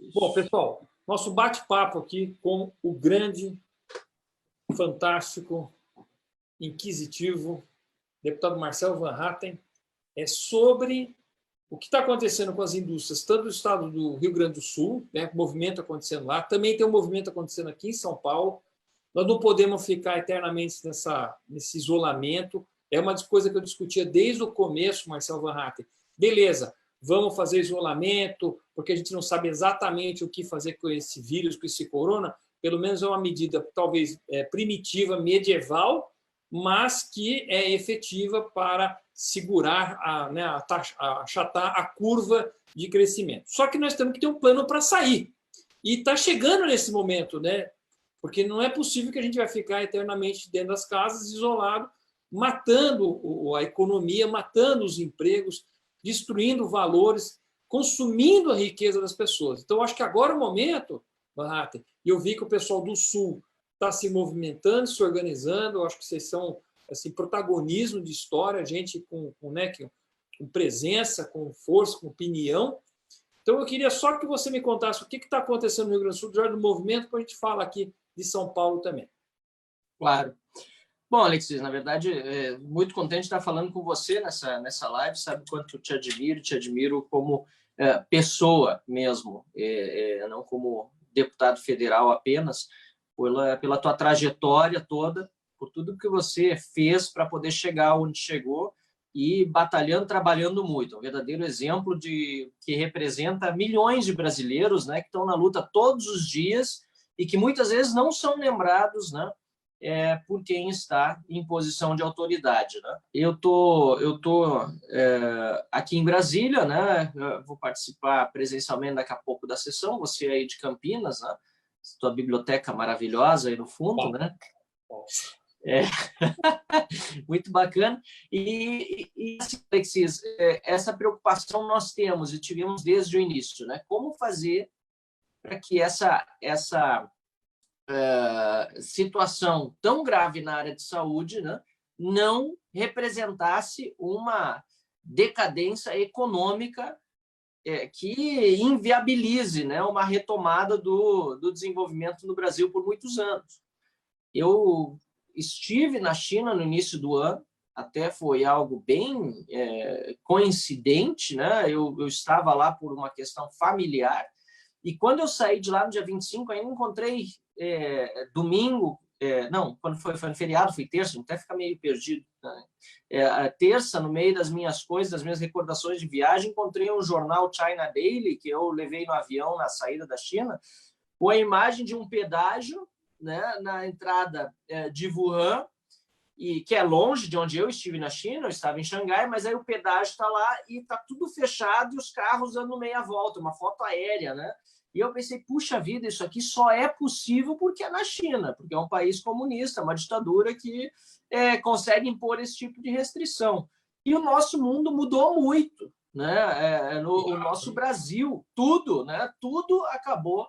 Bom, pessoal, nosso bate-papo aqui com o grande, fantástico, inquisitivo deputado Marcelo Van Hatten é sobre o que está acontecendo com as indústrias, tanto do estado do Rio Grande do Sul, né, movimento acontecendo lá, também tem um movimento acontecendo aqui em São Paulo. Nós não podemos ficar eternamente nesse isolamento. É uma coisa que eu discutia desde o começo, Marcelo Van Hatten. Beleza, vamos fazer isolamento, porque a gente não sabe exatamente o que fazer com esse vírus, com esse corona. Pelo menos é uma medida talvez primitiva, medieval, mas que é efetiva para segurar, achatar a curva de crescimento. Só que nós temos que ter um plano para sair. E está chegando nesse momento, né? Porque não é possível que a gente vai ficar eternamente dentro das casas, isolado, matando a economia, matando os empregos, destruindo valores, consumindo a riqueza das pessoas. Então, acho que agora é o momento, Van Hatten, e eu vi que o pessoal do Sul está se movimentando, se organizando, eu acho que vocês são assim, protagonismo de história, gente com presença, com força, com opinião. Então, eu queria só que você me contasse o que está acontecendo no Rio Grande do Sul, do movimento, para a gente falar aqui de São Paulo também. Claro. Bom, Alexis, na verdade, muito contente de estar falando com você nessa live, sabe quanto eu te admiro como pessoa mesmo, não como deputado federal apenas, pela tua trajetória toda, por tudo que você fez para poder chegar onde chegou e batalhando, trabalhando muito. Um verdadeiro exemplo que representa milhões de brasileiros, né, que estão na luta todos os dias e que muitas vezes não são lembrados, né, por quem está em posição de autoridade, né? Eu tô aqui em Brasília, né? Eu vou participar presencialmente daqui a pouco da sessão. Você aí de Campinas, né? Tua biblioteca maravilhosa aí no fundo, né? Muito bacana. E assim, Alexis, essa preocupação nós temos e tivemos desde o início, né? Como fazer para que essa situação tão grave na área de saúde, né, não representasse uma decadência econômica que inviabilize, né, uma retomada do desenvolvimento no Brasil por muitos anos. Eu estive na China no início do ano, até foi algo bem coincidente, né? Eu estava lá por uma questão familiar, e quando eu saí de lá no dia 25, ainda encontrei domingo, não, quando foi no feriado, foi terça, até fica meio perdido. Né? Terça, no meio das minhas coisas, das minhas recordações de viagem, encontrei um jornal China Daily, que eu levei no avião na saída da China, com a imagem de um pedágio, né, na entrada de Wuhan, e que é longe de onde eu estive na China, eu estava em Xangai, mas aí o pedágio está lá e está tudo fechado e os carros dando meia volta, uma foto aérea, né? E eu pensei, puxa vida, isso aqui só é possível porque é na China, porque é um país comunista, uma ditadura que consegue impor esse tipo de restrição. E o nosso mundo mudou muito, né? O nosso Brasil, tudo, né? Tudo acabou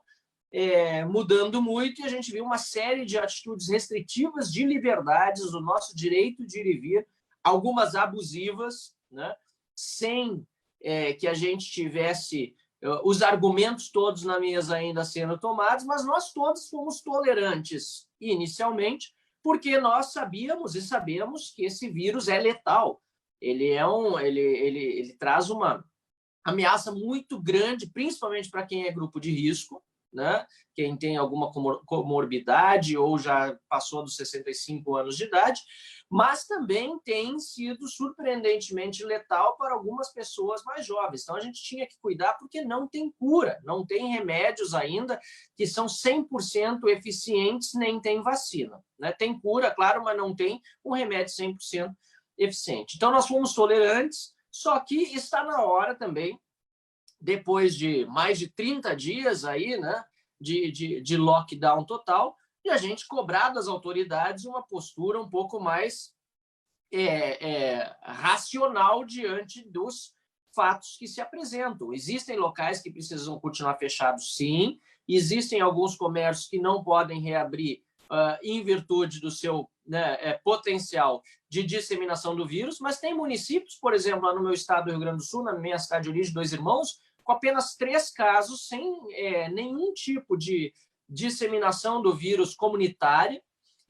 mudando muito, e a gente viu uma série de atitudes restritivas de liberdades, do nosso direito de ir e vir, algumas abusivas, né? Sem que a gente tivesse os argumentos todos na mesa ainda sendo tomados, mas nós todos fomos tolerantes inicialmente, porque nós sabíamos e sabemos que esse vírus é letal. Ele traz uma ameaça muito grande, principalmente para quem é grupo de risco, né? Quem tem alguma comorbidade ou já passou dos 65 anos de idade, mas também tem sido surpreendentemente letal para algumas pessoas mais jovens. Então, a gente tinha que cuidar porque não tem cura, não tem remédios ainda que são 100% eficientes, nem tem vacina. Né? Tem cura, claro, mas não tem um remédio 100% eficiente. Então, nós fomos tolerantes, só que está na hora também, depois de mais de 30 dias aí, né, de lockdown total, e a gente cobrar das autoridades uma postura um pouco mais racional diante dos fatos que se apresentam. Existem locais que precisam continuar fechados, sim. Existem alguns comércios que não podem reabrir em virtude do seu potencial de disseminação do vírus, mas tem municípios, por exemplo, lá no meu estado do Rio Grande do Sul, na minha cidade de origem, Dois Irmãos, com apenas 3 casos, sem nenhum tipo de disseminação do vírus comunitária,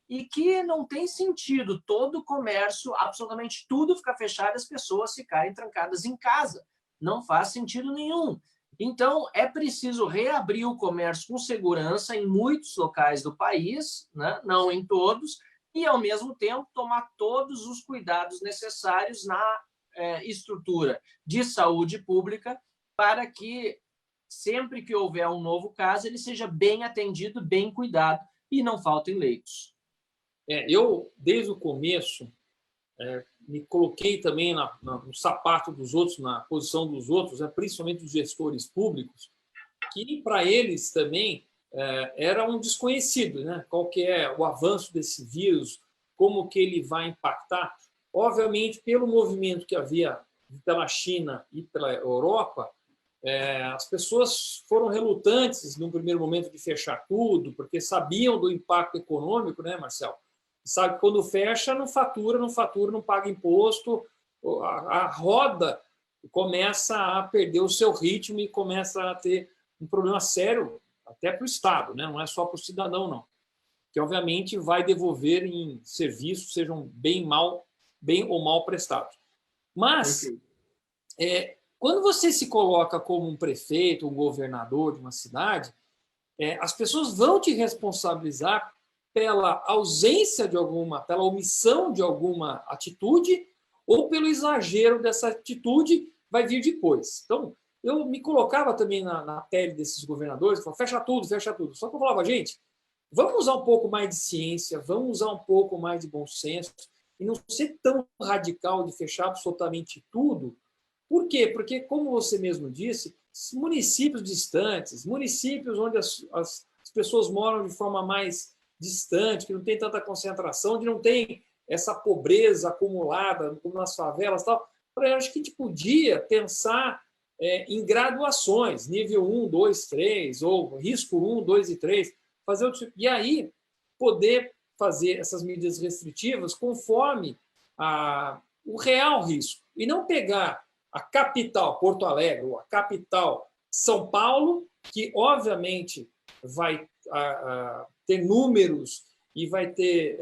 e que não tem sentido todo o comércio, absolutamente tudo ficar fechado e as pessoas ficarem trancadas em casa. Não faz sentido nenhum. Então, é preciso reabrir o comércio com segurança em muitos locais do país, né? Não em todos, e, ao mesmo tempo, tomar todos os cuidados necessários na estrutura de saúde pública para que, sempre que houver um novo caso, ele seja bem atendido, bem cuidado e não faltem leitos. Eu, desde o começo, me coloquei também no sapato dos outros, na posição dos outros, principalmente dos gestores públicos, que para eles também era um desconhecido, né? Qual que é o avanço desse vírus, como que ele vai impactar. Obviamente, pelo movimento que havia pela China e pela Europa, as pessoas foram relutantes, no primeiro momento, de fechar tudo, porque sabiam do impacto econômico, né, Marcelo? Sabe que quando fecha, não fatura, não paga imposto, a roda começa a perder o seu ritmo e começa a ter um problema sério, até para o Estado, né? Não é só para o cidadão, não. Que, obviamente, vai devolver em serviços, sejam bem ou mal prestados. Mas, quando você se coloca como um prefeito, um governador de uma cidade, as pessoas vão te responsabilizar pela ausência de pela omissão de alguma atitude ou pelo exagero dessa atitude vai vir depois. Então, eu me colocava também na pele desses governadores, falava, fecha tudo, fecha tudo. Só que eu falava, gente, vamos usar um pouco mais de ciência, vamos usar um pouco mais de bom senso e não ser tão radical de fechar absolutamente tudo. Por quê? Porque, como você mesmo disse, municípios distantes, municípios onde as pessoas moram de forma mais distante, que não tem tanta concentração, onde não tem essa pobreza acumulada, como nas favelas e tal, eu acho que a gente podia pensar em graduações, nível 1, 2, 3, ou risco 1, 2 e 3, e aí poder fazer essas medidas restritivas conforme o real risco, e não pegar a capital, Porto Alegre, ou a capital, São Paulo, que obviamente vai ter números e vai ter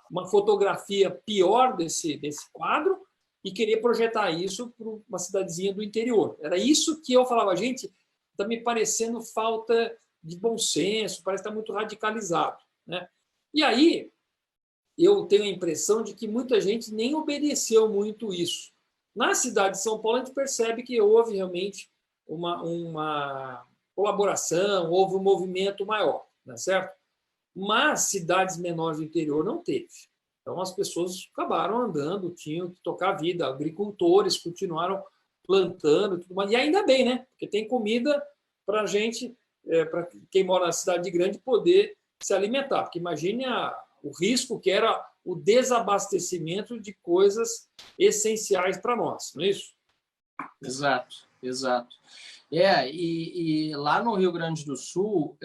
uma fotografia pior desse quadro e querer projetar isso para uma cidadezinha do interior. Era isso que eu falava, gente, está me parecendo falta de bom senso, parece que está muito radicalizado, né? E aí eu tenho a impressão de que muita gente nem obedeceu muito isso. Na cidade de São Paulo, a gente percebe que houve realmente uma colaboração, houve um movimento maior, não é certo? Mas cidades menores do interior não teve. Então, as pessoas acabaram andando, tinham que tocar a vida, agricultores continuaram plantando, tudo mais. E ainda bem, né? Porque tem comida para a gente, para quem mora na cidade grande, poder se alimentar. Porque imagine o risco que era o desabastecimento de coisas essenciais para nós, não é isso? Exato, exato. E lá no Rio Grande do Sul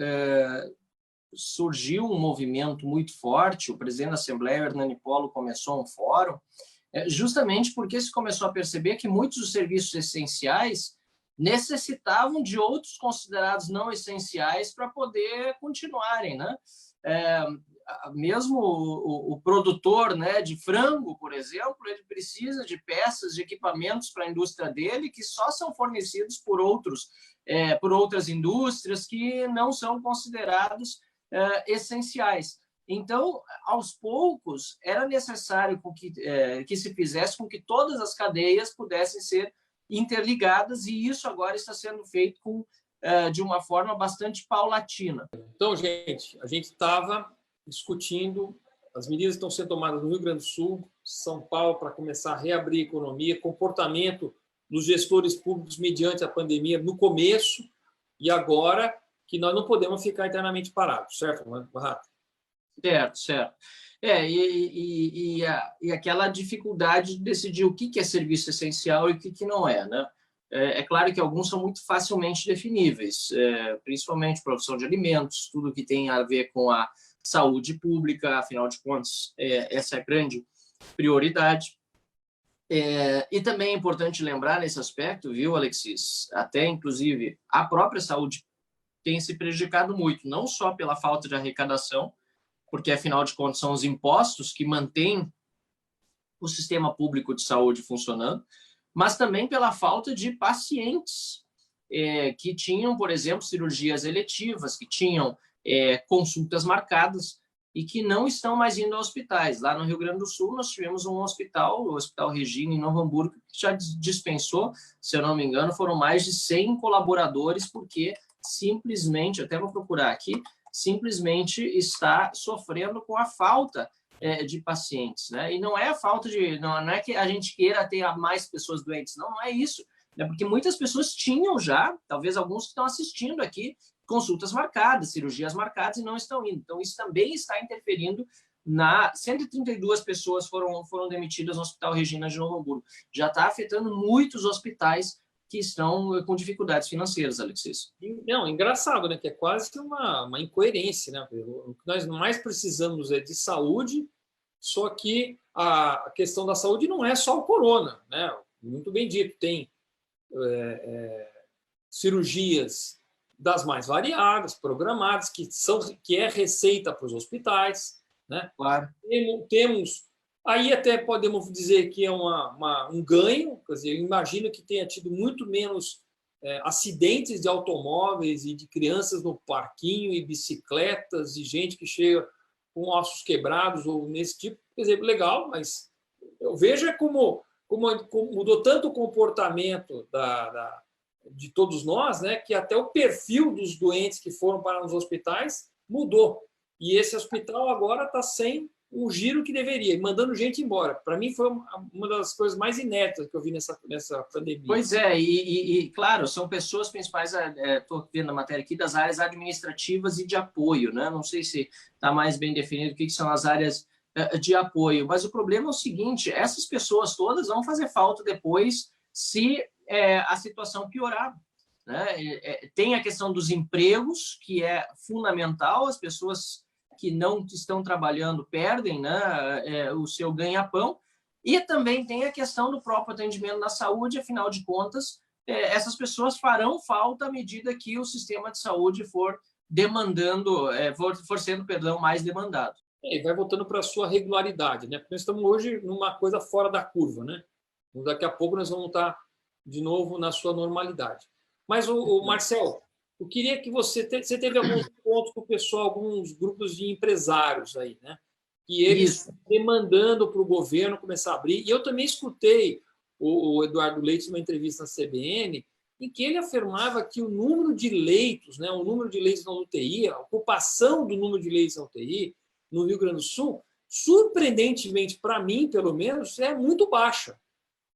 surgiu um movimento muito forte, o presidente da Assembleia, Hernani Polo, começou um fórum, justamente porque se começou a perceber que muitos dos serviços essenciais necessitavam de outros considerados não essenciais para poder continuarem, né? Mesmo o produtor, né, de frango, por exemplo, ele precisa de peças, de equipamentos para a indústria dele que só são fornecidos por outras indústrias que não são considerados essenciais. Então, aos poucos, era necessário que se fizesse com que todas as cadeias pudessem ser interligadas, e isso agora está sendo feito de uma forma bastante paulatina. Então, gente, a gente estava discutindo, as medidas estão sendo tomadas no Rio Grande do Sul, São Paulo, para começar a reabrir a economia, comportamento dos gestores públicos mediante a pandemia no começo, e agora que nós não podemos ficar eternamente parados, certo, Barrato? Certo. E aquela dificuldade de decidir o que é serviço essencial e o que não é, né? É claro que alguns são muito facilmente definíveis, principalmente produção de alimentos, tudo que tem a ver com a saúde pública, afinal de contas, essa é a grande prioridade. E também é importante lembrar nesse aspecto, viu, Alexis? Até, inclusive, a própria saúde tem se prejudicado muito, não só pela falta de arrecadação, porque, afinal de contas, são os impostos que mantêm o sistema público de saúde funcionando, mas também pela falta de pacientes que tinham, por exemplo, cirurgias eletivas, que tinham consultas marcadas e que não estão mais indo a hospitais. Lá no Rio Grande do Sul, nós tivemos um hospital, o Hospital Regina, em Novo Hamburgo, que já dispensou, se eu não me engano, foram mais de 100 colaboradores, porque simplesmente, até vou procurar aqui, simplesmente está sofrendo com a falta de pacientes, né? E não é a falta de... Não é que a gente queira ter mais pessoas doentes, não é isso. É porque muitas pessoas tinham já, talvez alguns que estão assistindo aqui, consultas marcadas, cirurgias marcadas e não estão indo. Então, isso também está interferindo 132 pessoas foram demitidas no Hospital Regina de Novo Hamburgo. Já está afetando muitos hospitais que estão com dificuldades financeiras, Alexis. Não, engraçado, né? Que é quase uma incoerência, né? O que nós mais precisamos é de saúde, só que a questão da saúde não é só o corona, né? Muito bem dito, tem cirurgias das mais variadas, programadas, que é receita para os hospitais, né? Claro. Temos, aí até podemos dizer que é um ganho, quer dizer, eu imagino que tenha tido muito menos acidentes de automóveis e de crianças no parquinho e bicicletas e gente que chega com ossos quebrados ou nesse tipo, quer dizer, legal, mas eu vejo como mudou tanto o comportamento de todos nós, né, que até o perfil dos doentes que foram para os hospitais mudou. E esse hospital agora está sem o giro que deveria, mandando gente embora. Para mim, foi uma das coisas mais inéditas que eu vi nessa pandemia. Pois é, e claro, são pessoas principais, estou vendo a matéria aqui, das áreas administrativas e de apoio, né? Não sei se está mais bem definido o que são as áreas de apoio, mas o problema é o seguinte, essas pessoas todas vão fazer falta depois se a situação piorar, né? Tem a questão dos empregos, que é fundamental, as pessoas que não estão trabalhando perdem, né, o seu ganha-pão, e também tem a questão do próprio atendimento na saúde, afinal de contas, essas pessoas farão falta à medida que o sistema de saúde for demandando, for sendo, mais demandado. E vai voltando para a sua regularidade, né? Porque nós estamos hoje numa coisa fora da curva, né? Daqui a pouco nós vamos estar de novo na sua normalidade. Mas, Marcel, eu queria que você teve alguns pontos com o pessoal, alguns grupos de empresários aí, né? E eles demandando para o governo começar a abrir. E eu também escutei o Eduardo Leite numa entrevista na CBN, em que ele afirmava que o número de leitos, né, o número de leitos na UTI, a ocupação do número de leitos na UTI no Rio Grande do Sul, surpreendentemente, para mim, pelo menos, é muito baixa.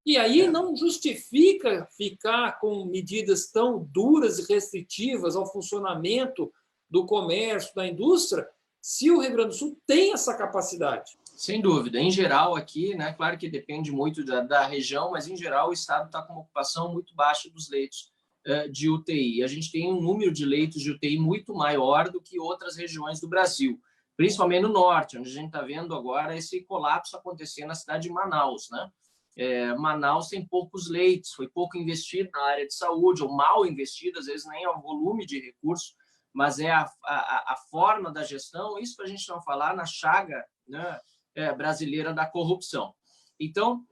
E aí não justifica ficar com medidas tão duras e restritivas ao funcionamento do comércio, da indústria, se o Rio Grande do Sul tem essa capacidade. Sem dúvida. Em geral, aqui, né, claro que depende muito da região, mas, em geral, o Estado está com uma ocupação muito baixa dos leitos de UTI. A gente tem um número de leitos de UTI muito maior do que outras regiões do Brasil, principalmente no norte, onde a gente está vendo agora esse colapso acontecer na cidade de Manaus, né? Manaus tem poucos leitos, foi pouco investido na área de saúde, ou mal investido, às vezes nem é o volume de recursos, mas é a forma da gestão, isso para a gente não falar na chaga, né, brasileira da corrupção. Então,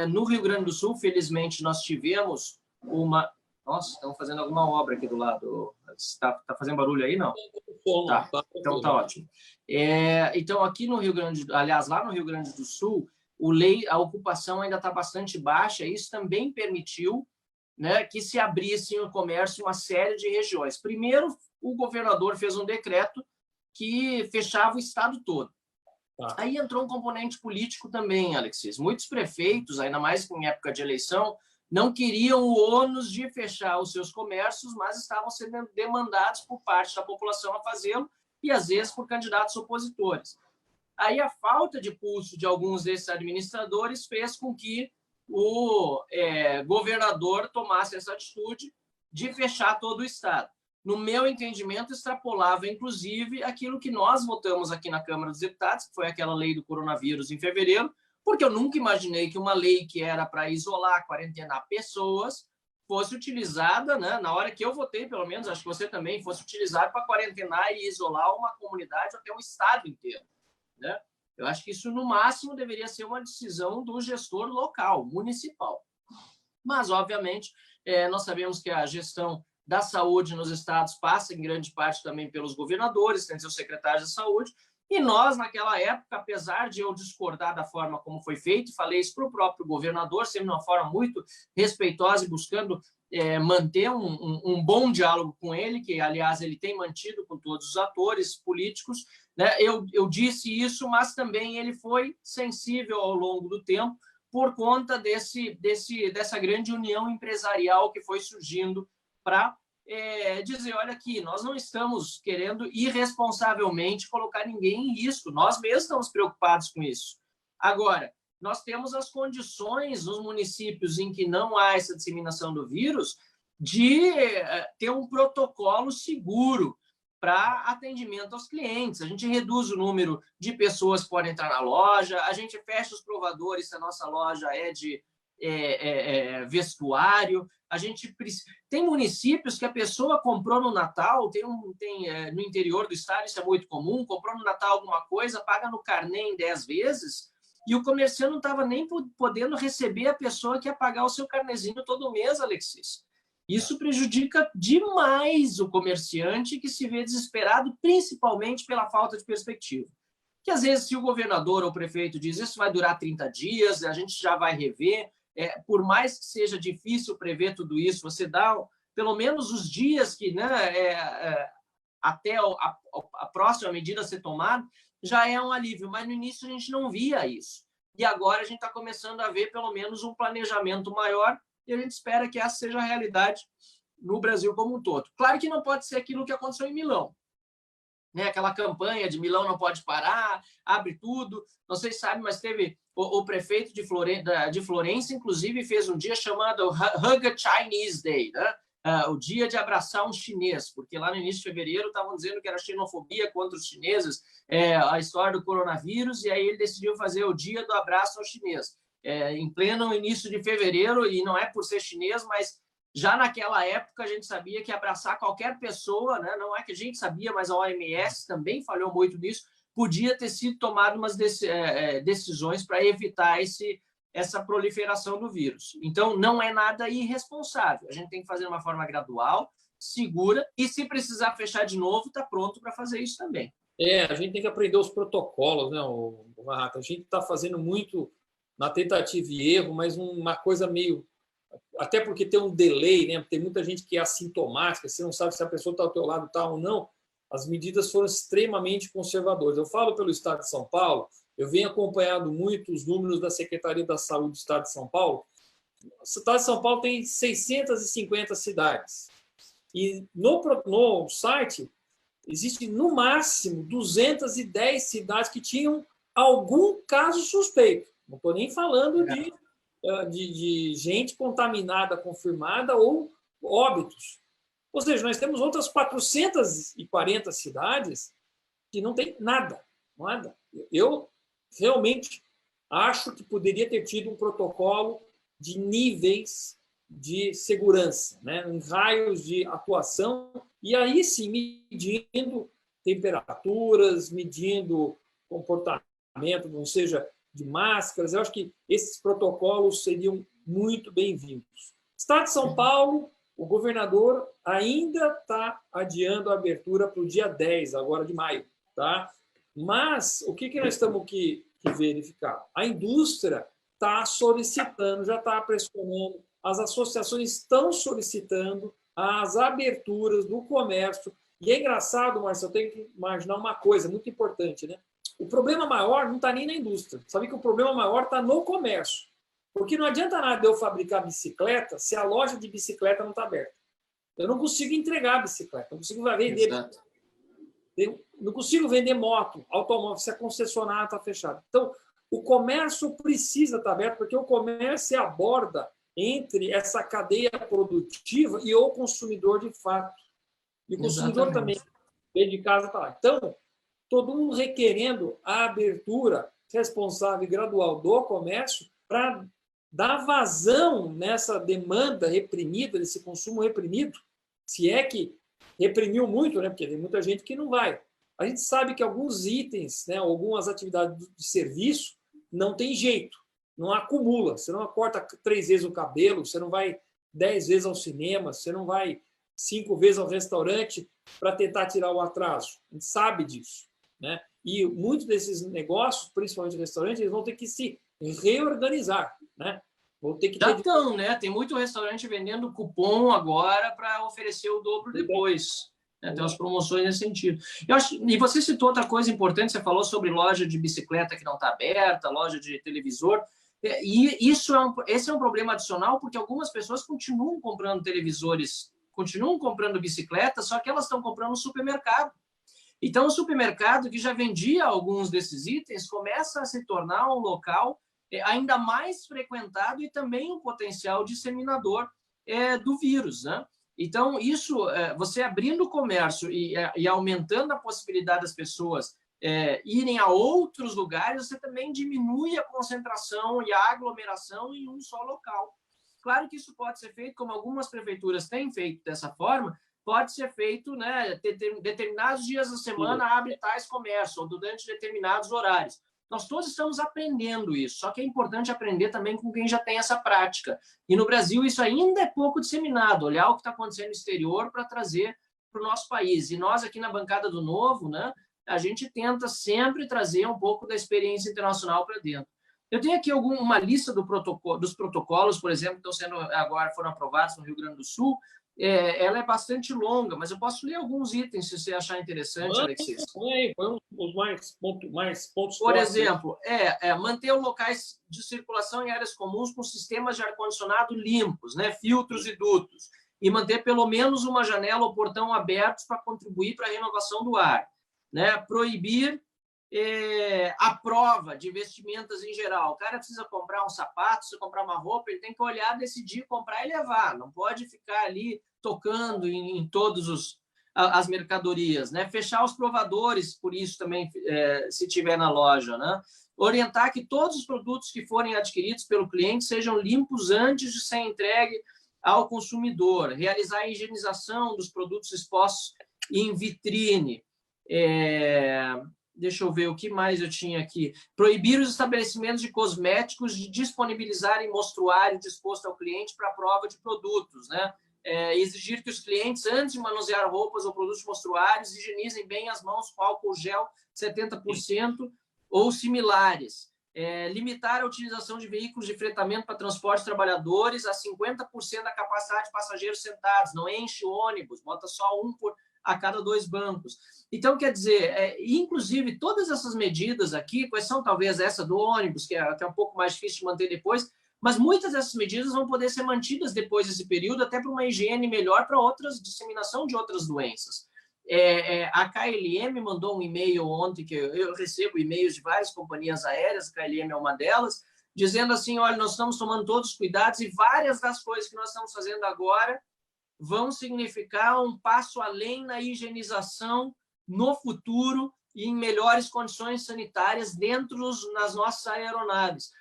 no Rio Grande do Sul, felizmente, nós tivemos uma... Nossa, estão fazendo alguma obra aqui do lado. Está fazendo barulho aí, não? Tá. Então tá ótimo. Então, aqui no Rio Grande, aliás, lá no Rio Grande do Sul, a ocupação ainda está bastante baixa, e isso também permitiu, né, que se abrisse o comércio em uma série de regiões. Primeiro, o governador fez um decreto que fechava o estado todo. Aí entrou um componente político também, Alexis. Muitos prefeitos, ainda mais em época de eleição, não queriam o ônus de fechar os seus comércios, mas estavam sendo demandados por parte da população a fazê-lo, e às vezes por candidatos opositores. Aí a falta de pulso de alguns desses administradores fez com que o governador tomasse essa atitude de fechar todo o estado. No meu entendimento, extrapolava, inclusive, aquilo que nós votamos aqui na Câmara dos Deputados, que foi aquela lei do coronavírus em fevereiro, porque eu nunca imaginei que uma lei que era para isolar, quarentenar pessoas, fosse utilizada, né, na hora que eu votei, pelo menos, acho que você também, fosse utilizada para quarentenar e isolar uma comunidade ou até um estado inteiro, né? Eu acho que isso, no máximo, deveria ser uma decisão do gestor local, municipal. Mas, obviamente, nós sabemos que a gestão da saúde nos estados passa, em grande parte, também pelos governadores, tem seus secretários de saúde, e nós, naquela época, apesar de eu discordar da forma como foi feito, falei isso para o próprio governador, sempre de uma forma muito respeitosa e buscando manter um bom diálogo com ele, que, aliás, ele tem mantido com todos os atores políticos, né? Eu disse isso, mas também ele foi sensível ao longo do tempo por conta dessa grande união empresarial que foi surgindo para dizer, olha aqui, nós não estamos querendo irresponsavelmente colocar ninguém em risco, nós mesmos estamos preocupados com isso. Agora, nós temos as condições nos municípios em que não há essa disseminação do vírus de ter um protocolo seguro para atendimento aos clientes. A gente reduz o número de pessoas que podem entrar na loja, a gente fecha os provadores se a nossa loja é de vestuário. A gente tem municípios que a pessoa comprou no Natal, no interior do estado, isso é muito comum, comprou no Natal alguma coisa, paga no carnê em 10 vezes, e o comerciante não estava nem podendo receber a pessoa que ia pagar o seu carnezinho todo mês, Alexis. Isso prejudica demais o comerciante, que se vê desesperado, principalmente pela falta de perspectiva. Que às vezes, se o governador ou o prefeito diz isso vai durar 30 dias, a gente já vai rever, por mais que seja difícil prever tudo isso, você dá pelo menos os dias que, né, até a próxima medida ser tomada, já é um alívio, mas no início a gente não via isso. E agora a gente está começando a ver pelo menos um planejamento maior, e a gente espera que essa seja a realidade no Brasil como um todo. Claro que não pode ser aquilo que aconteceu em Milão, né? Aquela campanha de Milão não pode parar, abre tudo. Não sei se sabe, mas teve o prefeito de Florença, inclusive, fez um dia chamado Hug a Chinese Day, né? O dia de abraçar um chinês, porque lá no início de fevereiro estavam dizendo que era xenofobia contra os chineses, a história do coronavírus, e aí ele decidiu fazer o dia do abraço ao chinês. Em pleno início de fevereiro, e não é por ser chinês, mas já naquela época a gente sabia que abraçar qualquer pessoa, né, não é que a gente sabia, mas a OMS também falhou muito nisso, podia ter sido tomado umas decisões para evitar essa proliferação do vírus. Então, não é nada irresponsável. A gente tem que fazer de uma forma gradual, segura, e se precisar fechar de novo, está pronto para fazer isso também. A gente tem que aprender os protocolos, né, Marrata? A gente está fazendo muito na tentativa e erro, mas uma coisa meio... Até porque tem um delay, né? Tem muita gente que é assintomática, você não sabe se a pessoa está ao teu lado tá ou não. As medidas foram extremamente conservadoras. Eu falo pelo Estado de São Paulo, eu venho acompanhando muito os números da Secretaria da Saúde do Estado de São Paulo. O Estado de São Paulo tem 650 cidades. E no site existe, no máximo, 210 cidades que tinham algum caso suspeito. Não estou nem falando de gente contaminada, confirmada ou óbitos. Ou seja, nós temos outras 440 cidades que não tem nada. Eu realmente acho que poderia ter tido um protocolo de níveis de segurança, né, em raios de atuação, e aí sim medindo temperaturas, medindo comportamento, não seja de máscaras. Eu acho que esses protocolos seriam muito bem-vindos. Estado de São Paulo, o governador ainda está adiando a abertura para o dia 10, agora de maio. Tá? Mas o que nós estamos que verificar? A indústria está solicitando, já está pressionando, as associações estão solicitando as aberturas do comércio. E é engraçado, Marcelo, eu tenho que imaginar uma coisa muito importante, né? O problema maior não está nem na indústria. Sabe que o problema maior está no comércio. Porque não adianta nada eu fabricar bicicleta se a loja de bicicleta não está aberta. Eu não consigo entregar bicicleta, não consigo vender. Não consigo vender moto, automóvel, se a concessionária está fechada. Então, o comércio precisa estar aberto, porque o comércio é a borda entre essa cadeia produtiva e o consumidor de fato. E o consumidor também, dentro de casa, está lá. Então, todo mundo requerendo a abertura responsável e gradual do comércio para dar vazão nessa demanda reprimida, nesse consumo reprimido, se é que reprimiu muito, né? Porque tem muita gente que não vai. A gente sabe que alguns itens, né, algumas atividades de serviço, não tem jeito, não acumula. Você não corta 3 vezes o cabelo, você não vai 10 vezes ao cinema, você não vai 5 vezes ao restaurante para tentar tirar o atraso. A gente sabe disso, né? E muitos desses negócios, principalmente restaurantes, eles vão ter que se reorganizar, né? Vão ter que Já estão, né? Tem muito restaurante vendendo cupom agora para oferecer o dobro depois. Né? Tem umas promoções nesse sentido. Eu acho, e você citou outra coisa importante, você falou sobre loja de bicicleta que não está aberta, loja de televisor. E esse é um problema adicional, porque algumas pessoas continuam comprando televisores, continuam comprando bicicletas, só que elas estão comprando no supermercado. Então, o supermercado, que já vendia alguns desses itens, começa a se tornar um local ainda mais frequentado e também um potencial disseminador do vírus, né? Então, isso, você abrindo o comércio e aumentando a possibilidade das pessoas irem a outros lugares, você também diminui a concentração e a aglomeração em um só local. Claro que isso pode ser feito, como algumas prefeituras têm feito dessa forma, pode ser feito, né, determinados dias da semana abre tais comércios, ou durante determinados horários. Nós todos estamos aprendendo isso, só que é importante aprender também com quem já tem essa prática. E no Brasil isso ainda é pouco disseminado, olhar o que está acontecendo no exterior para trazer para o nosso país. E nós aqui na bancada do Novo, né, a gente tenta sempre trazer um pouco da experiência internacional para dentro. Eu tenho aqui uma lista dos protocolos, por exemplo, que foram aprovados no Rio Grande do Sul. Ela é bastante longa, mas eu posso ler alguns itens se você achar interessante, Alexis. Foi os mais pontos. Por exemplo, manter os locais de circulação em áreas comuns com sistemas de ar-condicionado limpos, né, filtros e dutos, e manter pelo menos uma janela ou portão abertos para contribuir para a renovação do ar, né, proibir a prova de vestimentas em geral. O cara precisa comprar um sapato, precisa comprar uma roupa, ele tem que olhar, decidir, comprar e levar. Não pode ficar ali tocando em todas as mercadorias, né? Fechar os provadores, por isso também, se tiver na loja, né? Orientar que todos os produtos que forem adquiridos pelo cliente sejam limpos antes de ser entregue ao consumidor. Realizar a higienização dos produtos expostos em vitrine. Deixa eu ver o que mais eu tinha aqui. Proibir os estabelecimentos de cosméticos de disponibilizarem mostruário disposto ao cliente para prova de produtos, né? Exigir que os clientes, antes de manusear roupas ou produtos mostruários, higienizem bem as mãos com álcool gel 70% ou similares. Limitar a utilização de veículos de fretamento para transporte de trabalhadores a 50% da capacidade de passageiros sentados. Não enche o ônibus, bota só um a cada 2 bancos. Então, quer dizer, inclusive, todas essas medidas aqui, quais são talvez essa do ônibus, que é um pouco mais difícil de manter depois, mas muitas dessas medidas vão poder ser mantidas depois desse período, até para uma higiene melhor para disseminação de outras doenças. A KLM mandou um e-mail ontem, que eu recebo e-mails de várias companhias aéreas, a KLM é uma delas, dizendo assim, olha, nós estamos tomando todos os cuidados e várias das coisas que nós estamos fazendo agora vão significar um passo além na higienização no futuro e em melhores condições sanitárias nas nossas aeronaves.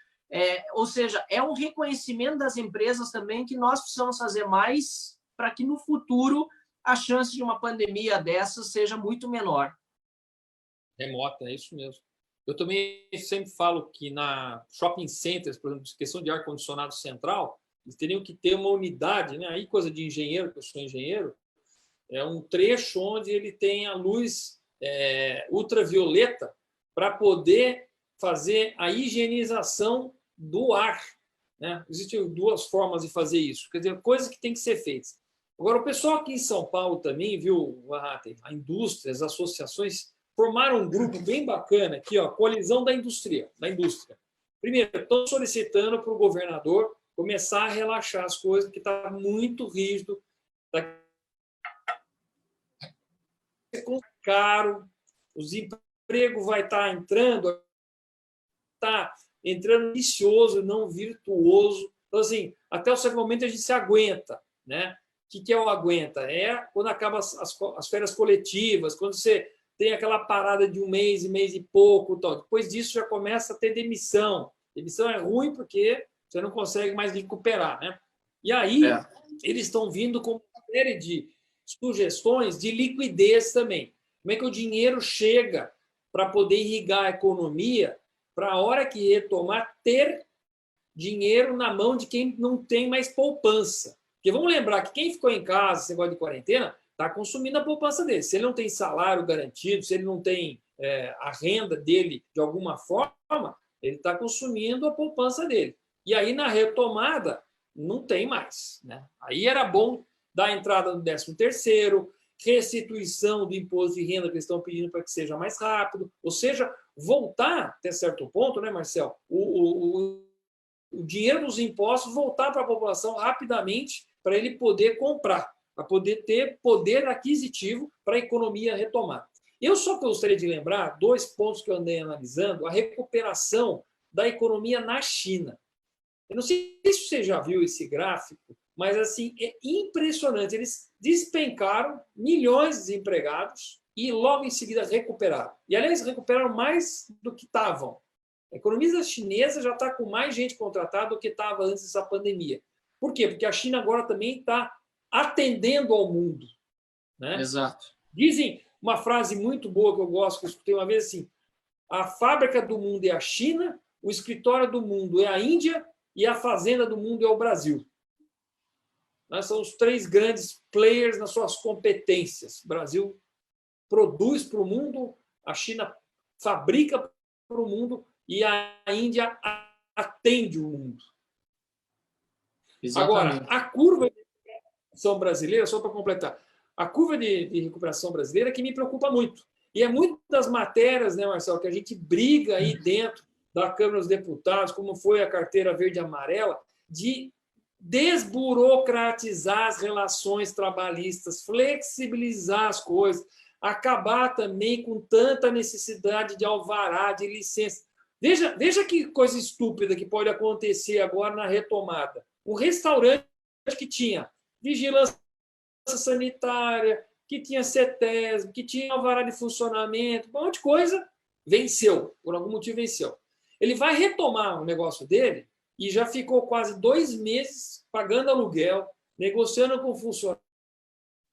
Ou seja, é um reconhecimento das empresas também que nós precisamos fazer mais para que no futuro a chance de uma pandemia dessas seja muito menor. Remota, é isso mesmo. Eu também sempre falo que na shopping centers, por exemplo, questão de ar-condicionado central, eles teriam que ter uma unidade, né? Aí coisa de engenheiro, que eu sou engenheiro, é um trecho onde ele tem a luz ultravioleta para poder fazer a higienização do ar, né? Existem 2 formas de fazer isso, quer dizer, coisas que tem que ser feitas. Agora, o pessoal aqui em São Paulo também, viu, a indústria, as associações, formaram um grupo bem bacana aqui, ó, Coalizão da Indústria. Primeiro, estou solicitando para o governador começar a relaxar as coisas, porque está muito rígido, está caro, os empregos vai estar entrando vicioso, não virtuoso. Então, assim, até o certo momento a gente se aguenta, né? O que é o aguenta? Quando acaba as férias coletivas, quando você tem aquela parada de um mês e pouco. Tal. Depois disso já começa a ter demissão. Demissão é ruim porque você não consegue mais recuperar. Né? E aí, eles estão vindo com uma série de sugestões de liquidez também. Como é que o dinheiro chega para poder irrigar a economia, para a hora que retomar, ter dinheiro na mão de quem não tem mais poupança. Porque vamos lembrar que quem ficou em casa, esse negócio de quarentena, está consumindo a poupança dele. Se ele não tem salário garantido, se ele não tem a renda dele de alguma forma, ele está consumindo a poupança dele. E aí, na retomada, não tem mais. Né? Aí era bom dar a entrada no 13º, restituição do imposto de renda que eles estão pedindo para que seja mais rápido, ou seja, voltar até certo ponto, né, Marcel, o dinheiro dos impostos voltar para a população rapidamente para ele poder comprar, para poder ter poder aquisitivo para a economia retomar. Eu só gostaria de lembrar 2 pontos que eu andei analisando: a recuperação da economia na China. Eu não sei se você já viu esse gráfico, mas assim é impressionante. Eles despencaram milhões de desempregados e logo em seguida recuperaram. E, aliás, recuperaram mais do que estavam. A economia chinesa já está com mais gente contratada do que estava antes dessa pandemia. Por quê? Porque a China agora também está atendendo ao mundo. Né? Exato. Dizem uma frase muito boa que eu gosto, que eu escutei uma vez assim: a fábrica do mundo é a China, o escritório do mundo é a Índia e a fazenda do mundo é o Brasil. São os 3 grandes players nas suas competências. O Brasil produz para o mundo, a China fabrica para o mundo e a Índia atende o mundo. Exatamente. Agora, a curva de recuperação brasileira, só para completar, a curva de recuperação brasileira é que me preocupa muito. E é muito das matérias, né, Marcelo, que a gente briga aí dentro da Câmara dos Deputados, como foi a carteira verde e amarela, de desburocratizar as relações trabalhistas, flexibilizar as coisas, acabar também com tanta necessidade de alvará, de licença. Veja que coisa estúpida que pode acontecer agora na retomada. Um restaurante que tinha vigilância sanitária, que tinha CETESB, que tinha alvará de funcionamento, um monte de coisa, venceu, por algum motivo venceu. Ele vai retomar o negócio dele e já ficou quase 2 meses pagando aluguel, negociando com o funcionário.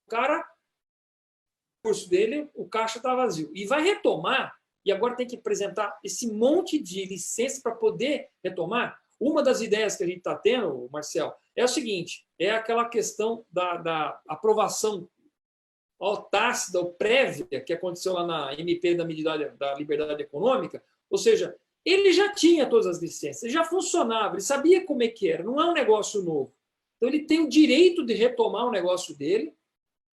O cara, o curso dele, o caixa está vazio. E vai retomar, e agora tem que apresentar esse monte de licença para poder retomar. Uma das ideias que a gente está tendo, Marcel, é o seguinte: é aquela questão da aprovação tácita ou prévia que aconteceu lá na MP da medida da liberdade econômica, ou seja, ele já tinha todas as licenças, ele já funcionava, ele sabia como é que era, não é um negócio novo. Então ele tem o direito de retomar o negócio dele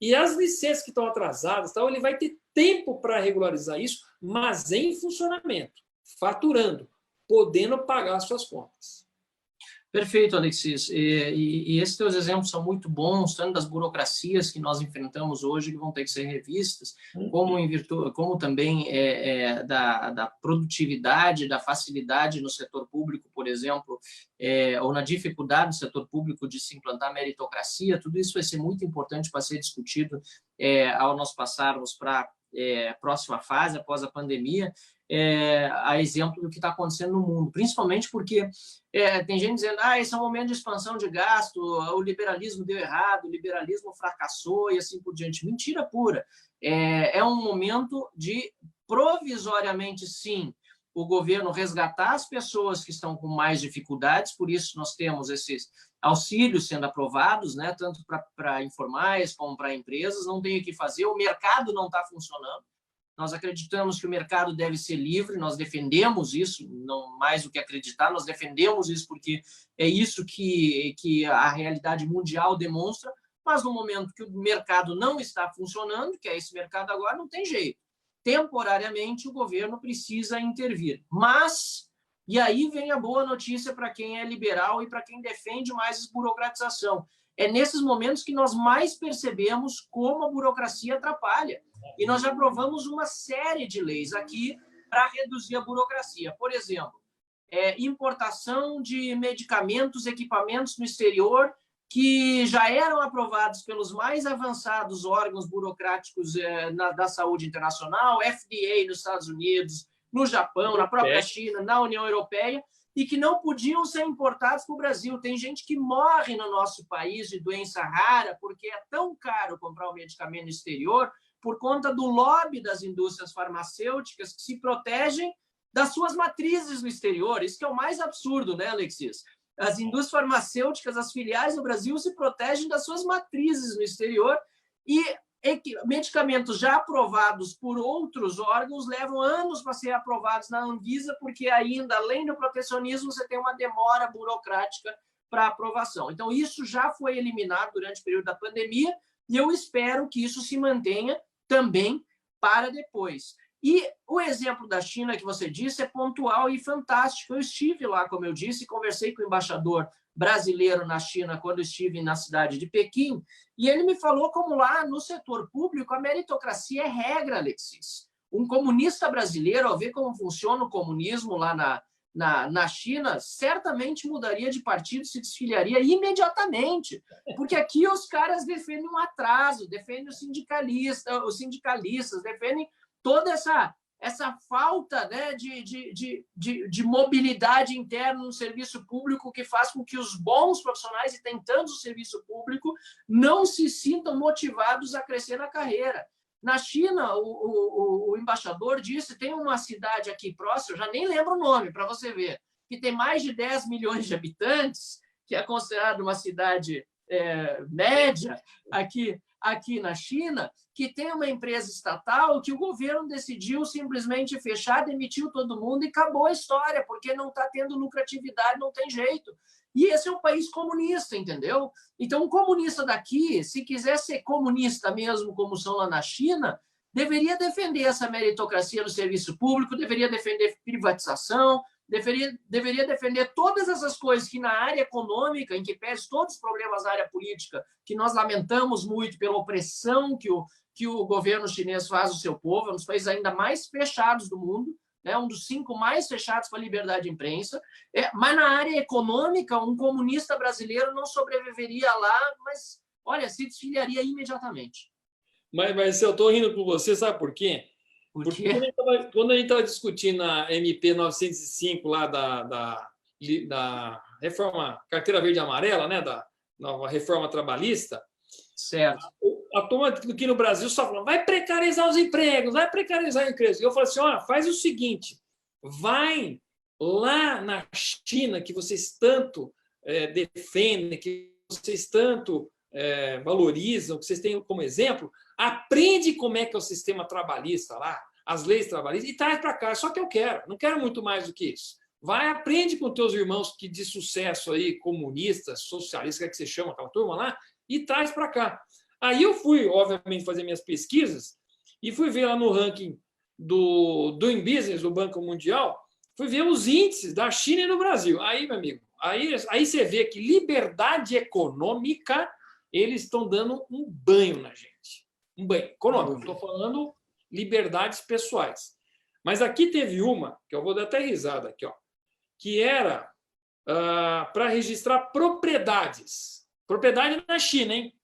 e as licenças que estão atrasadas, ele vai ter tempo para regularizar isso, mas em funcionamento, faturando, podendo pagar suas contas. Perfeito, Alexis. E esses teus exemplos são muito bons, tanto das burocracias que nós enfrentamos hoje, que vão ter que ser revistas, como também da produtividade, da facilidade no setor público, por exemplo, ou na dificuldade do setor público de se implantar meritocracia. Tudo isso vai ser muito importante para ser discutido ao nós passarmos para a próxima fase, após a pandemia. A exemplo do que está acontecendo no mundo, principalmente porque tem gente dizendo esse é um momento de expansão de gasto, o liberalismo deu errado, o liberalismo fracassou e assim por diante. Mentira pura. É um momento de, provisoriamente, sim, o governo resgatar as pessoas que estão com mais dificuldades, por isso nós temos esses auxílios sendo aprovados, né, tanto para informais como para empresas. Não tem o que fazer, o mercado não está funcionando. Nós acreditamos que o mercado deve ser livre, nós defendemos isso, não mais do que acreditar, nós defendemos isso porque é isso que a realidade mundial demonstra, mas no momento que o mercado não está funcionando, que é esse mercado agora, não tem jeito. Temporariamente, o governo precisa intervir. Mas, e aí vem a boa notícia para quem é liberal e para quem defende mais desburocratização. É nesses momentos que nós mais percebemos como a burocracia atrapalha. E nós já aprovamos uma série de leis aqui para reduzir a burocracia. Por exemplo, importação de medicamentos, equipamentos no exterior que já eram aprovados pelos mais avançados órgãos burocráticos da saúde internacional, FDA nos Estados Unidos, no Japão, na própria China, na União Europeia, e que não podiam ser importados para o Brasil. Tem gente que morre no nosso país de doença rara porque é tão caro comprar um medicamento no exterior por conta do lobby das indústrias farmacêuticas que se protegem das suas matrizes no exterior. Isso que é o mais absurdo, né, Alexis? As indústrias farmacêuticas, as filiais no Brasil, se protegem das suas matrizes no exterior e medicamentos já aprovados por outros órgãos levam anos para ser aprovados na Anvisa, porque ainda, além do protecionismo, você tem uma demora burocrática para aprovação. Então, isso já foi eliminado durante o período da pandemia e eu espero que isso se mantenha também para depois. E o exemplo da China que você disse é pontual e fantástico. Eu estive lá, como eu disse, conversei com o embaixador brasileiro na China quando estive na cidade de Pequim, e ele me falou como lá no setor público a meritocracia é regra, Alexis. Um comunista brasileiro, ao ver como funciona o comunismo lá na China, certamente mudaria de partido, se desfiliaria imediatamente, porque aqui os caras defendem um atraso, defendem os sindicalistas, defendem toda essa falta, né, de mobilidade interna no serviço público que faz com que os bons profissionais, e tem tantos no serviço público, não se sintam motivados a crescer na carreira. Na China, o embaixador disse, tem uma cidade aqui próxima, eu já nem lembro o nome, para você ver, que tem mais de 10 milhões de habitantes, que é considerada uma cidade média aqui na China, que tem uma empresa estatal que o governo decidiu simplesmente fechar, demitiu todo mundo e acabou a história, porque não está tendo lucratividade, não tem jeito. E esse é um país comunista, entendeu? Então, um comunista daqui, se quiser ser comunista mesmo, como são lá na China, deveria defender essa meritocracia no serviço público, deveria defender privatização, deveria defender todas essas coisas que na área econômica, em que pese todos os problemas na área política, que nós lamentamos muito pela opressão que o governo chinês faz ao seu povo, é um dos países ainda mais fechados do mundo, né, um dos 5 mais fechados para a liberdade de imprensa, mas na área econômica, um comunista brasileiro não sobreviveria lá, mas, olha, se desfiliaria imediatamente. Mas eu estou rindo com você, sabe por quê? Porque quando a gente estava discutindo a MP 905 lá da reforma Carteira Verde e Amarela, né, da nova reforma trabalhista, certo. A turma aqui no Brasil só falando, vai precarizar os empregos, vai precarizar os empregos. E eu falei assim, olha, faz o seguinte, vai lá na China, que vocês tanto defendem, que vocês tanto valorizam, que vocês têm como exemplo, aprende como é que é o sistema trabalhista lá, as leis trabalhistas, e traz para cá. Só que eu quero, não quero muito mais do que isso. Vai, aprende com teus irmãos que de sucesso aí, comunistas, socialistas, que é que você chama aquela turma lá, e traz para cá. Aí eu fui, obviamente, fazer minhas pesquisas e fui ver lá no ranking do Doing Business, do Banco Mundial, fui ver os índices da China e do Brasil. Aí, meu amigo, aí você vê que liberdade econômica, eles estão dando um banho na gente. Um banho econômico. Estou falando liberdades pessoais. Mas aqui teve uma, que eu vou dar até risada aqui, ó, que era para registrar propriedades. Propriedade na China, hein?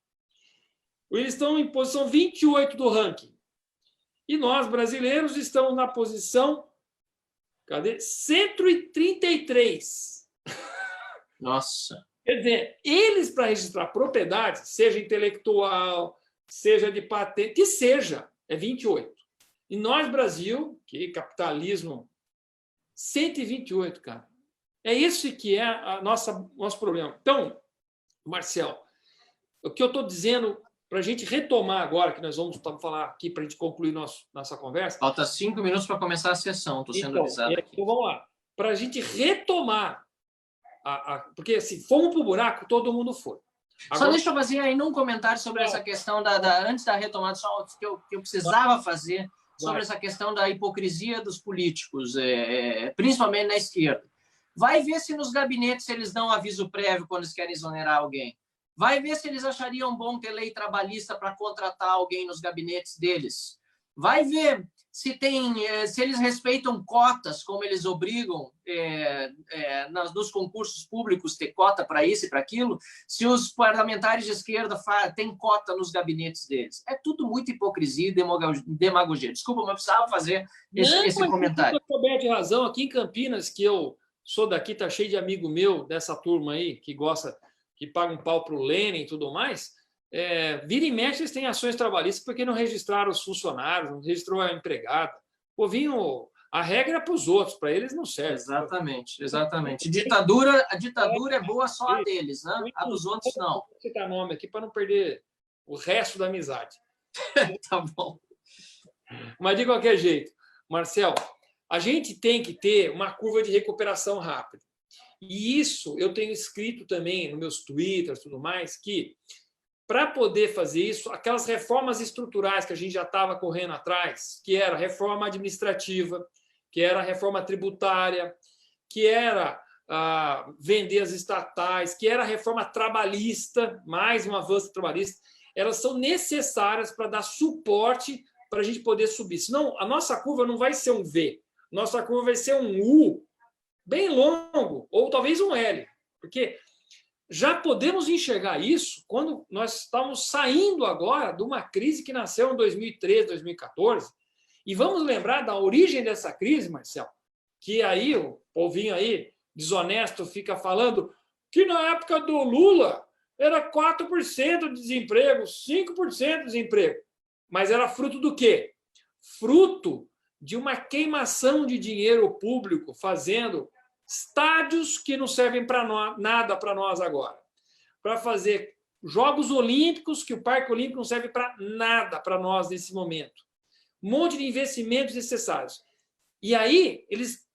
Eles estão em posição 28 do ranking. E nós, brasileiros, estamos na posição 133. Nossa. Quer dizer, eles, para registrar propriedade, seja intelectual, seja de patente, que seja, é 28. E nós, Brasil, que capitalismo, 128, cara. É isso que é nosso problema. Então, Marcel, o que eu estou dizendo para a gente retomar agora, que nós vamos falar aqui para a gente concluir nossa conversa. Falta 5 minutos para começar a sessão, estou sendo avisado aqui. Então vamos lá. Para a gente retomar, porque se fomos para o buraco, todo mundo foi. Agora, só deixa eu fazer ainda um comentário sobre essa questão antes da retomada, só que eu precisava fazer sobre essa questão da hipocrisia dos políticos, principalmente na esquerda. Vai ver se nos gabinetes eles dão aviso prévio quando eles querem exonerar alguém. Vai ver se eles achariam bom ter lei trabalhista para contratar alguém nos gabinetes deles. vai ver se eles respeitam cotas, como eles obrigam nos concursos públicos ter cota para isso e para aquilo, se os parlamentares de esquerda têm cota nos gabinetes deles. É tudo muito hipocrisia e demagogia. Desculpa, mas eu precisava fazer esse comentário. Eu estou de razão. Aqui em Campinas, que eu sou daqui, está cheio de amigo meu dessa turma aí, que gosta, que paga um pau para o Lênin e tudo mais. Vira e mexe, eles têm ações trabalhistas porque não registraram os funcionários, não registrou a empregada. Povinho, a regra é para os outros, para eles não serve. Exatamente. A ditadura é boa só a deles, né? A dos outros não. Vou citar nome aqui para não perder o resto da amizade. Tá bom. Mas de qualquer jeito, Marcel, a gente tem que ter uma curva de recuperação rápida. E isso eu tenho escrito também nos meus Twitters e tudo mais, que para poder fazer isso, aquelas reformas estruturais que a gente já estava correndo atrás, que era a reforma administrativa, que era a reforma tributária, que era vender as estatais, que era a reforma trabalhista, mais um avanço trabalhista, elas são necessárias para dar suporte para a gente poder subir. Senão, a nossa curva não vai ser um V, nossa curva vai ser um U bem longo, ou talvez um L, porque já podemos enxergar isso quando nós estamos saindo agora de uma crise que nasceu em 2013, 2014. E vamos lembrar da origem dessa crise, Marcelo, que aí o povinho aí, desonesto, fica falando que na época do Lula era 4% de desemprego, 5% de desemprego. Mas era fruto do quê? Fruto de uma queimação de dinheiro público, fazendo estádios que não servem para nada para nós agora, para fazer Jogos Olímpicos, que o Parque Olímpico não serve para nada para nós nesse momento. Um monte de investimentos necessários. E aí, eles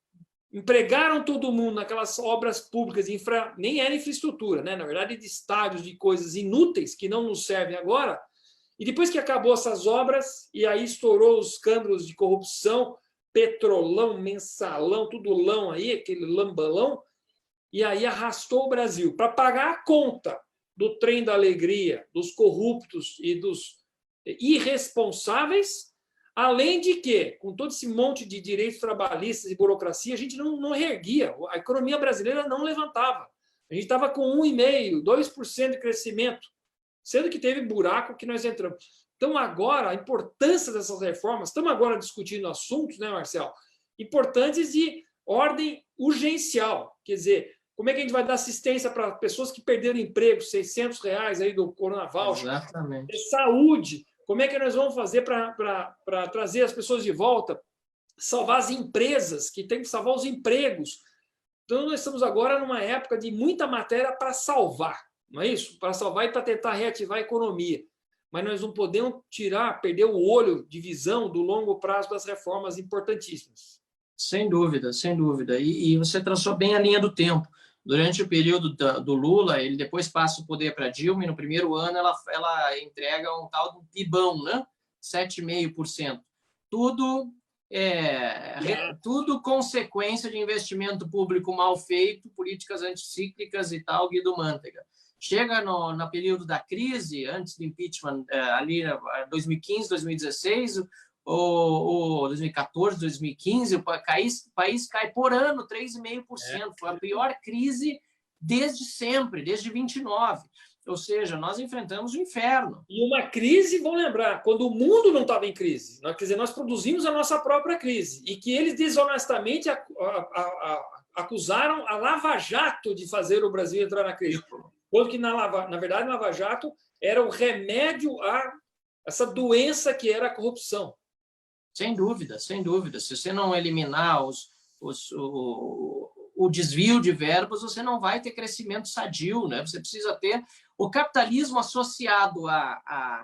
empregaram todo mundo naquelas obras públicas, nem era infraestrutura, né? Na verdade, de estádios, de coisas inúteis que não nos servem agora. E depois que acabou essas obras, e aí estourou os escândalos de corrupção, Petrolão, Mensalão, tudo lão aí, aquele lambalão, e aí arrastou o Brasil para pagar a conta do trem da alegria, dos corruptos e dos irresponsáveis, além de que, com todo esse monte de direitos trabalhistas e burocracia, a gente não reerguia, a economia brasileira não levantava. A gente estava com 1,5%, 2% de crescimento, sendo que teve buraco que nós entramos. Então, agora, a importância dessas reformas, estamos agora discutindo assuntos, né, Marcelo, importantes de ordem urgencial. Quer dizer, como é que a gente vai dar assistência para pessoas que perderam emprego, R$600 aí do Corona Voucher? Exatamente. Saúde, como é que nós vamos fazer para trazer as pessoas de volta? Salvar as empresas, que tem que salvar os empregos. Então, nós estamos agora numa época de muita matéria para salvar, não é isso? Para salvar e para tentar reativar a economia. Mas nós não podemos perder o olho de visão do longo prazo das reformas importantíssimas. Sem dúvida, sem dúvida. E você traçou bem a linha do tempo. Durante o período do Lula, ele depois passa o poder para Dilma, e no primeiro ano ela entrega um tal de PIBão, né? 7,5%. Tudo consequência de investimento público mal feito, políticas anticíclicas e tal, Guido Mantega. Chega no período da crise, antes do impeachment, ali 2015, 2016, ou 2014, 2015, o país cai por ano 3,5%. Foi a pior crise desde sempre, desde 29. Ou seja, nós enfrentamos o inferno. E uma crise, vamos lembrar, quando o mundo não estava em crise. Quer dizer, nós produzimos a nossa própria crise. E que eles desonestamente acusaram a Lava Jato de fazer o Brasil entrar na crise. Quando que, na verdade, a Lava Jato era o remédio a essa doença que era a corrupção. Sem dúvida, sem dúvida. Se você não eliminar o desvio de verbas, você não vai ter crescimento sadio, né? Você precisa ter o capitalismo associado a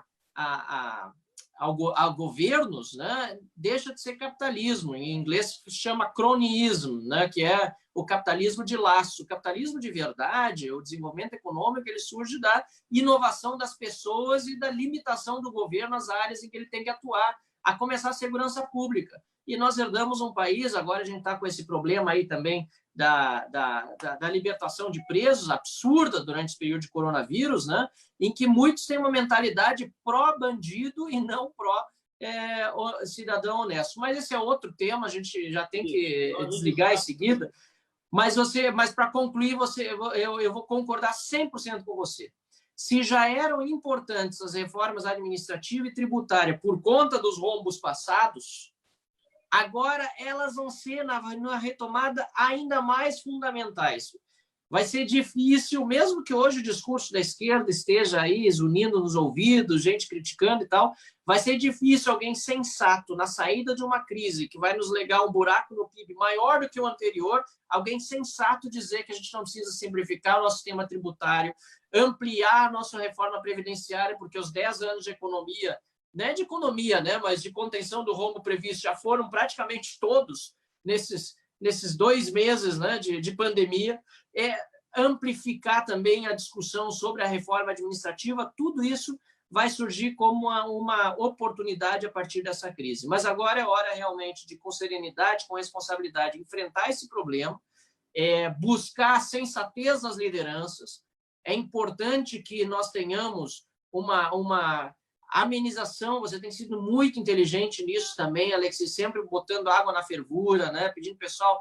governos, né? Deixa de ser capitalismo. Em inglês chama cronyism, né? Que é o capitalismo de laço. O capitalismo de verdade, o desenvolvimento econômico, ele surge da inovação das pessoas e da limitação do governo às áreas em que ele tem que atuar, a começar a segurança pública. E nós herdamos um país, agora a gente está com esse problema aí também da libertação de presos, absurda durante esse período de coronavírus, né? Em que muitos têm uma mentalidade pró-bandido e não cidadão honesto. Mas esse é outro tema, a gente já tem que desligar em seguida. Mas para concluir, eu vou concordar 100% com você. Se já eram importantes as reformas administrativa e tributária por conta dos rombos passados, agora elas vão ser, na retomada, ainda mais fundamentais. Vai ser difícil, mesmo que hoje o discurso da esquerda esteja aí zunindo nos ouvidos, gente criticando e tal, vai ser difícil alguém sensato, na saída de uma crise que vai nos legar um buraco no PIB maior do que o anterior, alguém sensato dizer que a gente não precisa simplificar o nosso sistema tributário, ampliar a nossa reforma previdenciária, porque os 10 anos de economia, não é de economia, né, mas de contenção do rombo previsto, já foram praticamente todos nesses 2 meses, né, de pandemia, amplificar também a discussão sobre a reforma administrativa, tudo isso vai surgir como uma oportunidade a partir dessa crise. Mas agora é hora realmente de, com serenidade, com responsabilidade, enfrentar esse problema, buscar sensatez nas lideranças. É importante que nós tenhamos uma amenização. Você tem sido muito inteligente nisso também, Alexis, sempre botando água na fervura, né? Pedindo o pessoal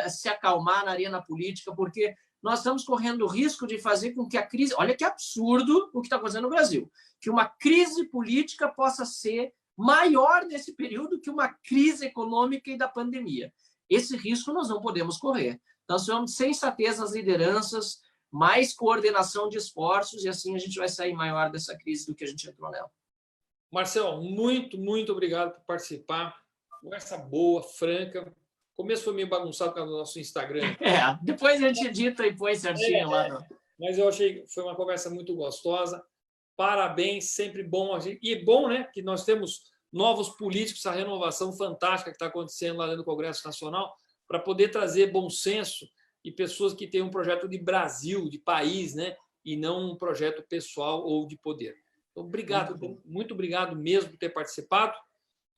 se acalmar na arena política, porque nós estamos correndo o risco de fazer com que a crise... Olha que absurdo o que está acontecendo no Brasil. Que uma crise política possa ser maior nesse período que uma crise econômica e da pandemia. Esse risco nós não podemos correr. Nós precisamos de sensatez nas lideranças, mais coordenação de esforços, e assim a gente vai sair maior dessa crise do que a gente entrou nela. Marcelo, muito, muito obrigado por participar. Conversa boa, franca. O começo foi meio bagunçado por causa do nosso Instagram. Depois a gente edita e põe certinho lá. No... Mas eu achei que foi uma conversa muito gostosa. Parabéns, sempre bom. E é bom, né, que nós temos novos políticos, essa renovação fantástica que está acontecendo lá dentro do Congresso Nacional, para poder trazer bom senso e pessoas que têm um projeto de Brasil, de país, né, e não um projeto pessoal ou de poder. Então, obrigado, muito obrigado mesmo por ter participado.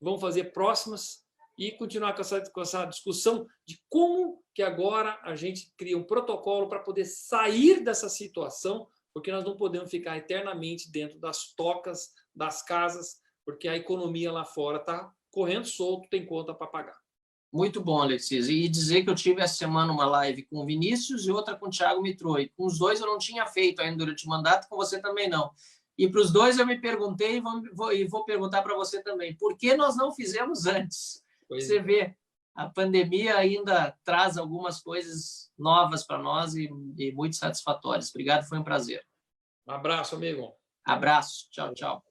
Vamos fazer próximas e continuar com essa discussão de como que agora a gente cria um protocolo para poder sair dessa situação, porque nós não podemos ficar eternamente dentro das tocas, das casas, porque a economia lá fora está correndo solto, tem conta para pagar. Muito bom, Alexis. E dizer que eu tive essa semana uma live com o Vinícius e outra com o Thiago Mitroi. Com os dois eu não tinha feito ainda durante o mandato, com você também não. E para os dois eu me perguntei e vou perguntar para você também. Por que nós não fizemos antes? Você vê, a pandemia ainda traz algumas coisas novas para nós e muito satisfatórias. Obrigado, foi um prazer. Um abraço, amigo. Abraço. Tchau, tchau.